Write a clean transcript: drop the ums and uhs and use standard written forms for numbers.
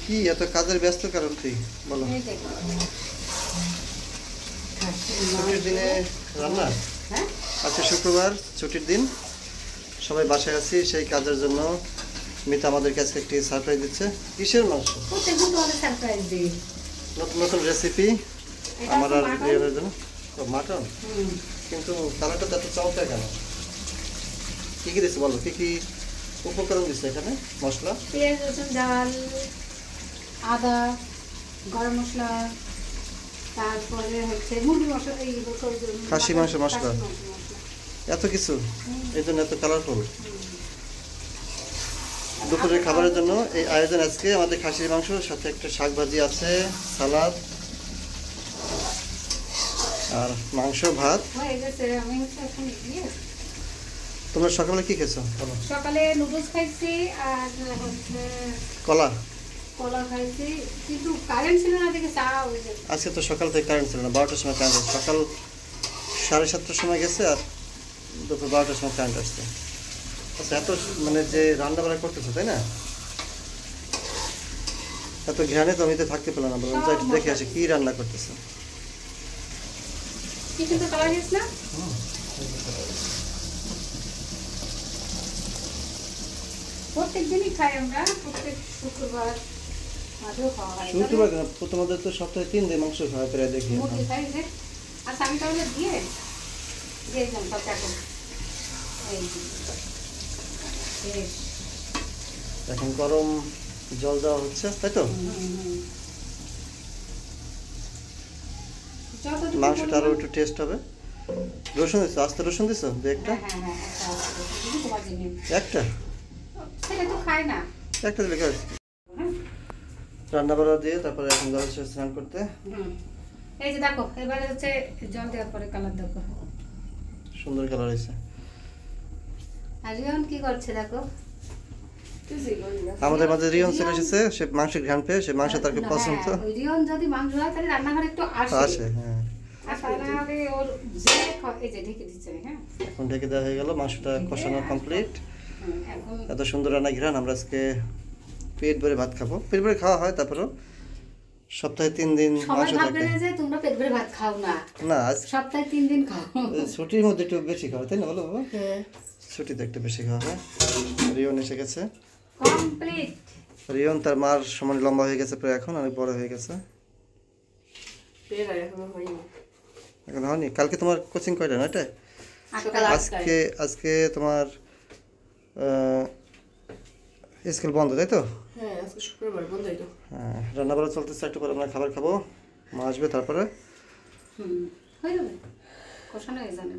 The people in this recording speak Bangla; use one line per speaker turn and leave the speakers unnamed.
কি এত কাজের ব্যস্ত কারণ কি বলো? ছুটির দিনে রান্না? আজকে শুক্রবার, ছুটির দিন, সবাই বাসায় আছি, সেই কাজের জন্য মিতা আমাদেরকে আজকে একটি সারপ্রাইজ দিচ্ছে। কিসের মাংস? নতুন নতুন রেসিপি আমার আর রিয়ানের জন্য। মাটন? কিন্তু কালারটা তো এত চমৎকার কেন? কি কি দিচ্ছে বলো, কি কি উপকরণ দিচ্ছে এখানে? মশলা,
পেঁয়াজ, রসুন, ডাল, আদা, গরম মশলা, তারপরে হচ্ছে মুরগি মশলা,
খাসি মাংস মশলা, এত কিছু, এই জন্য এত কালারফুল। দুপুরের খাবারের জন্য এই আয়োজন আজকে। আমাদের খাসির মাংস, সাথে একটা শাক ভাজি আছে, সালাদ আর মাংস, ভাত। তোমরা সকালে কি খেয়েছো?
সকালে নুডলস খাইছি আর হচ্ছে
কলা
খাইছি, কিন্তু কারেন্ট ছিল না দেখে চা হয়ে যায়।
আজকে তো সকাল থেকে কারেন্ট ছিল না, 12টার সময় কারেন্ট আসছে। সকাল 7:30টার সময় গেছে আর দুপুর 12টার সময় কারেন্ট আসছে। আচ্ছা, এত মানে যে রান্না বান্না করতেছো তাই না, এত ঘ্রাণে তো আমি তো থাকতে পেলাম না, বললাম যাই দেখে আসি কি রান্না করতেছো।
কি কিন্তু কালার দিস না? প্রত্যেক দিনই খাই আমরা, প্রত্যেক শুক্রবার মাঝেও খাওয়া হয়।
শুক্রবার কেন, তোমাদের তো সপ্তাহে 3 দিন মাংস খাওয়া প্রায় দেখি।
মুরগি খাই যে। আচ্ছা, আমি তাহলে দিয়ে দিলাম সব এখন।
এখন গরম জল দেওয়া হচ্ছে, তাই তো? মাংসটা আরো একটু টেস্ট হবে। রসুন দিছো? আস্তে রসুন দিছো? একটা একটা একটা দিলে খাই। রান্না বান্না দিয়ে তারপরে এখন যাচ্ছি স্নান করতে।
এই যে দেখো, এবারে হচ্ছে জল দেওয়ার পরে কালার দেখো,
সুন্দর কালার হয়েছে।
আর রিয়ন কি করছে দেখো।
আমাদের মাঝে রিয়ন চলে এসেছে, সে মাংস ঘ্রাণ পেয়ে, সে মাংস তার খুব পছন্দ।
রিয়ন যদি মাংস হয় তাহলে রান্নাঘরে একটু আসে।
হ্যাঁ, এখন ঢেকে দেওয়া হয়ে গেল, মাংসটা কষানো কমপ্লিট। এত সুন্দর রান্না ঘ্রাণ। আমরা আজকে পেট ভরে ভাত খাবো। পেট ভরে খাওয়া হয়, তারপরেও সপ্তাহে 3 দিন মাংস থাকে।
তোমরা পেট ভরে ভাত খাও না?
না,
সপ্তাহে 3 দিন খাও।
ছুটির মধ্যে একটু বেশি খাওয়া, তাই না বলো বাবা? ছুটিতে একটু বেশি খাওয়া হয়। রিয়ন এসে গেছে
কমপ্লিট।
রিয়ন তার মার সমান লম্বা হয়ে গেছে, প্রায় এখন অনেক বড় হয়ে গেছে। এখন হয়নি। কালকে তোমার কোচিং কয়টা? না, এটা আজকে তোমার স্কুল বন্ধ, তাই তো?
হ্যাঁ, আজকে শুক্রবার, বন্ধই তো।
হ্যাঁ, রান্না বান্না চলতেছে, একটু পরে আমরা খাবার খাবো। মা আসবে, তারপরে
হয়ে যাবে, কষানো হয়ে যাবে।